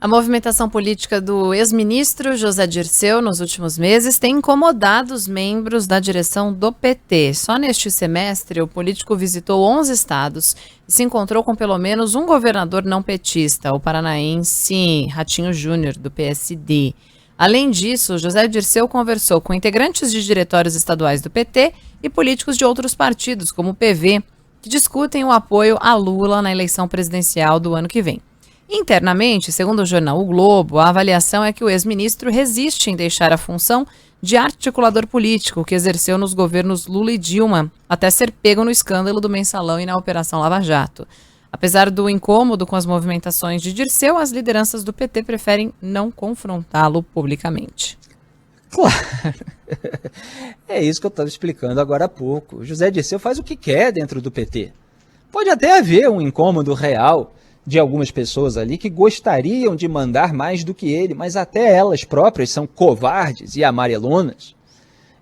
A movimentação política do ex-ministro José Dirceu nos últimos meses tem incomodado os membros da direção do PT. Só neste semestre, o político visitou 11 estados e se encontrou com pelo menos um governador não petista, o paranaense Ratinho Júnior, do PSD. Além disso, José Dirceu conversou com integrantes de diretórios estaduais do PT e políticos de outros partidos, como o PV, que discutem o apoio a Lula na eleição presidencial do ano que vem. Internamente, segundo o jornal O Globo, a avaliação é que o ex-ministro resiste em deixar a função de articulador político que exerceu nos governos Lula e Dilma, até ser pego no escândalo do Mensalão e na Operação Lava Jato. Apesar do incômodo com as movimentações de Dirceu, as lideranças do PT preferem não confrontá-lo publicamente. Claro, é isso que eu estava explicando agora há pouco. O José Dirceu faz o que quer dentro do PT. Pode até haver um incômodo real de algumas pessoas ali que gostariam de mandar mais do que ele, mas até elas próprias são covardes e amarelonas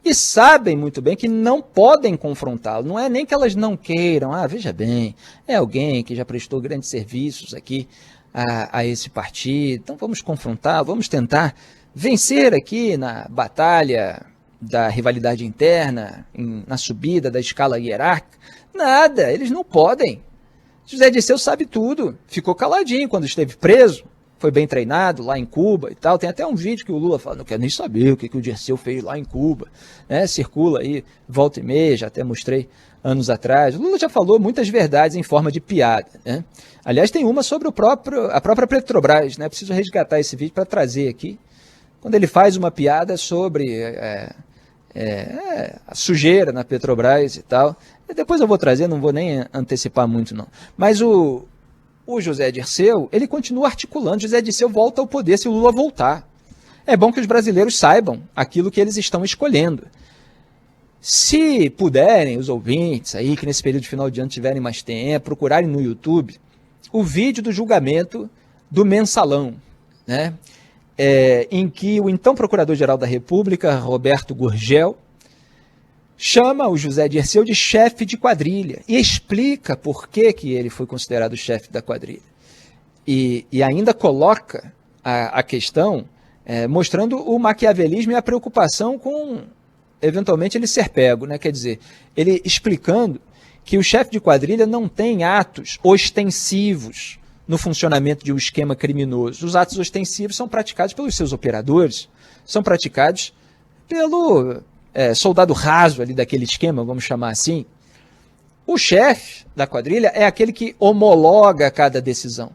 e sabem muito bem que não podem confrontá-lo. Não é nem que elas não queiram, veja bem, é alguém que já prestou grandes serviços aqui a esse partido, então vamos confrontar, vamos tentar vencer aqui na batalha da rivalidade interna, na subida da escala hierárquica. Nada, eles não podem. José Dirceu sabe tudo, ficou caladinho quando esteve preso, foi bem treinado lá em Cuba e tal. Tem até um vídeo que o Lula fala, não quero nem saber o que o Dirceu fez lá em Cuba, né? Circula aí, volta e meia, já até mostrei anos atrás. O Lula já falou muitas verdades em forma de piada, né? Aliás, tem uma sobre a própria Petrobras, né? Preciso resgatar esse vídeo para trazer aqui, quando ele faz uma piada sobre a sujeira na Petrobras e tal. E depois eu vou trazer, não vou nem antecipar muito não. Mas o José Dirceu, ele continua articulando. José Dirceu volta ao poder se o Lula voltar. É bom que os brasileiros saibam aquilo que eles estão escolhendo. Se puderem, os ouvintes aí, que nesse período de final de ano tiverem mais tempo, procurarem no YouTube o vídeo do julgamento do Mensalão, né? Em que o então Procurador-Geral da República, Roberto Gurgel, chama o José Dirceu de chefe de quadrilha e explica por que ele foi considerado chefe da quadrilha. E ainda coloca a questão mostrando o maquiavelismo e a preocupação com, eventualmente, ele ser pego, né? Quer dizer, ele explicando que o chefe de quadrilha não tem atos ostensivos no funcionamento de um esquema criminoso. Os atos ostensivos são praticados pelos seus operadores, são praticados pelo soldado raso ali daquele esquema, vamos chamar assim. O chefe da quadrilha é aquele que homologa cada decisão,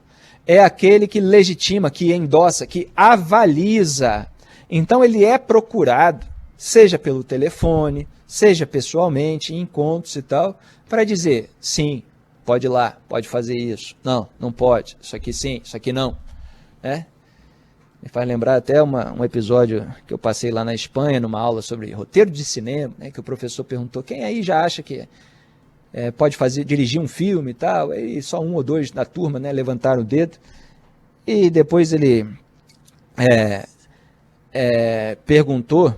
é aquele que legitima, que endossa, que avaliza. Então ele é procurado, seja pelo telefone, seja pessoalmente, em encontros e tal, para dizer, sim, pode ir lá, pode fazer isso, não, não pode, isso aqui sim, isso aqui não. Me faz lembrar até um episódio que eu passei lá na Espanha, numa aula sobre roteiro de cinema, né, que o professor perguntou, quem aí já acha que pode dirigir um filme e tal? Aí só um ou dois da turma, né, levantaram o dedo. E depois ele perguntou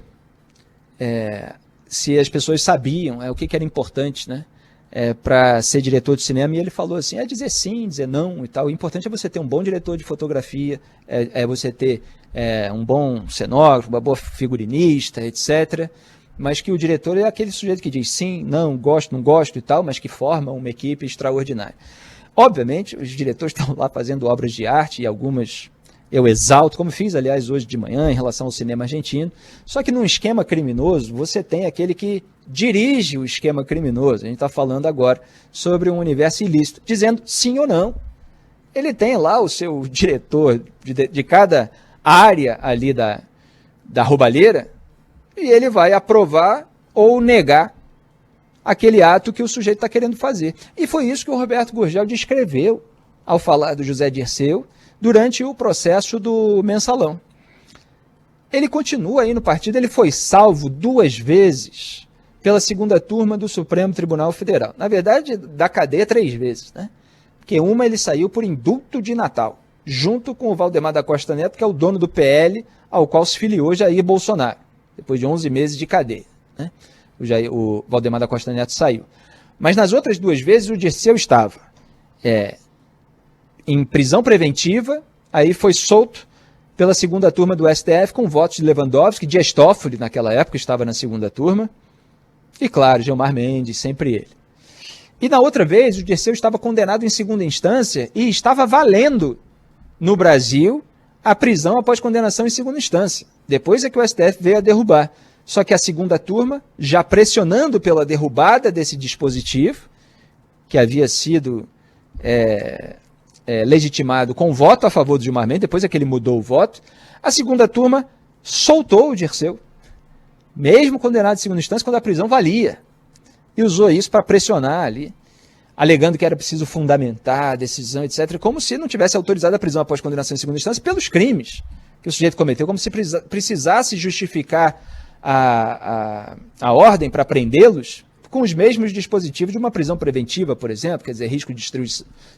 se as pessoas sabiam o que era importante, né, para ser diretor de cinema, e ele falou assim, dizer sim, dizer não e tal. O importante é você ter um bom diretor de fotografia, você ter um bom cenógrafo, uma boa figurinista, etc. Mas que o diretor é aquele sujeito que diz sim, não, gosto, não gosto e tal, mas que forma uma equipe extraordinária. Obviamente, os diretores estão lá fazendo obras de arte, e algumas eu exalto, como fiz, aliás, hoje de manhã, em relação ao cinema argentino. Só que num esquema criminoso, você tem aquele que dirige o esquema criminoso. A gente está falando agora sobre um universo ilícito, dizendo sim ou não. Ele tem lá o seu diretor de cada área ali da roubalheira, e ele vai aprovar ou negar aquele ato que o sujeito está querendo fazer. E foi isso que o Roberto Gurgel descreveu ao falar do José Dirceu durante o processo do Mensalão. Ele continua aí no partido, ele foi salvo 2 vezes pela segunda turma do Supremo Tribunal Federal. Na verdade, da cadeia 3 vezes, né? Porque uma ele saiu por indulto de Natal, junto com o Valdemar da Costa Neto, que é o dono do PL, ao qual se filiou Jair Bolsonaro, depois de 11 meses de cadeia, né? O Valdemar da Costa Neto saiu. Mas nas outras 2 vezes o Dirceu estava em prisão preventiva aí foi solto pela segunda turma do STF com votos de Lewandowski, Dias Toffoli naquela época estava na segunda turma, e claro, Gilmar Mendes, sempre ele. E na outra vez, o Dirceu estava condenado em segunda instância e estava valendo no Brasil a prisão após condenação em segunda instância. Depois é que o STF veio a derrubar. Só que a segunda turma, já pressionando pela derrubada desse dispositivo, que havia sido legitimado com voto a favor do Gilmar Mendes, depois é que ele mudou o voto, a segunda turma soltou o Dirceu, mesmo condenado em segunda instância, quando a prisão valia. E usou isso para pressionar ali, alegando que era preciso fundamentar a decisão, etc., como se não tivesse autorizado a prisão após condenação em segunda instância pelos crimes que o sujeito cometeu, como se precisasse justificar a ordem para prendê-los com os mesmos dispositivos de uma prisão preventiva, por exemplo, quer dizer, risco de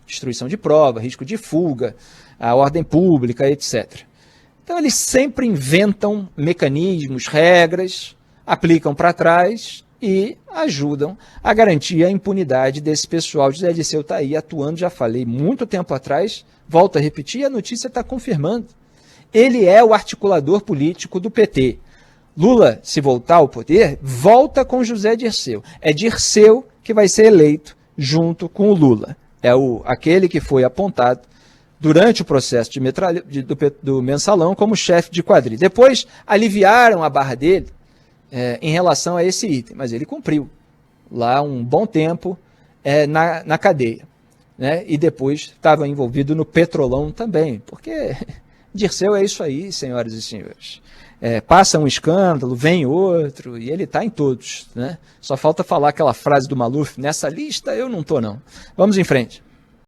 destruição de prova, risco de fuga, a ordem pública, etc. Então, eles sempre inventam mecanismos, regras, aplicam para trás e ajudam a garantir a impunidade desse pessoal. José Dirceu está aí atuando, já falei, muito tempo atrás, volto a repetir, e a notícia está confirmando. Ele é o articulador político do PT. Lula, se voltar ao poder, volta com José Dirceu. É Dirceu que vai ser eleito junto com o Lula. É aquele que foi apontado durante o processo do Mensalão como chefe de quadrilha. Depois aliviaram a barra dele em relação a esse item, mas ele cumpriu lá um bom tempo na cadeia, né? E depois estava envolvido no Petrolão também, porque Dirceu é isso aí, senhoras e senhores. Passa um escândalo, vem outro, e ele está em todos, né? Só falta falar aquela frase do Maluf: nessa lista eu não estou não. Vamos em frente.